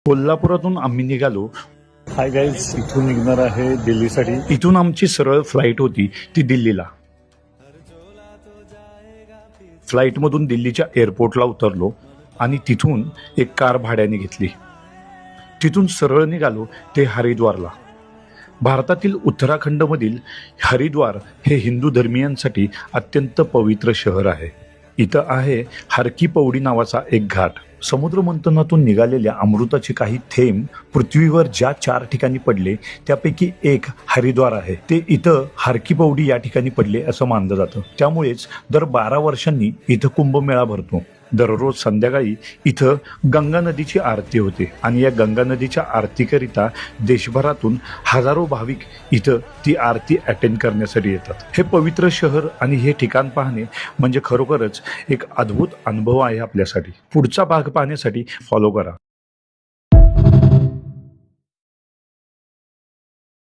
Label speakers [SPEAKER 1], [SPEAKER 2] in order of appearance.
[SPEAKER 1] कोल्हापुरातून आम्ही निघालो.
[SPEAKER 2] Hi guys, इथून निघणार आहे दिल्लीसाठी.
[SPEAKER 1] इथून आमची सरळ फ्लाईट होती ती दिल्लीला. फ्लाईटमधून दिल्लीच्या एअरपोर्टला उतरलो आणि तिथून एक कार भाड्याने घेतली. तिथून सरळ निघालो ते हरिद्वारला. भारतातील उत्तराखंडमधील हरिद्वार हे हिंदू धर्मियांसाठी अत्यंत पवित्र शहर आहे. इथं आहे हर की पौडी नावाचा एक घाट. समुद्र मंथनातून निघालेल्या अमृताचे काही थेंब पृथ्वीवर ज्या 4 ठिकाणी पडले त्यापैकी एक हरिद्वार आहे. ते इथं हर की पौडी या ठिकाणी पडले असं मानलं जातं. त्यामुळेच दर 12 वर्षांनी इथं कुंभमेळा भरतो. दररोज संध्याकाळी इथं गंगा नदीची आरती होते आणि या गंगा नदीच्या आरतीकरिता देशभरातून हजारो भाविक इथं ती आरती अटेंड करण्यासाठी येतात. हे पवित्र शहर आणि हे ठिकाण पाहणे म्हणजे खरोखरच एक अद्भुत अनुभव आहे आपल्यासाठी. पुढचा भाग पाहण्यासाठी फॉलो करा.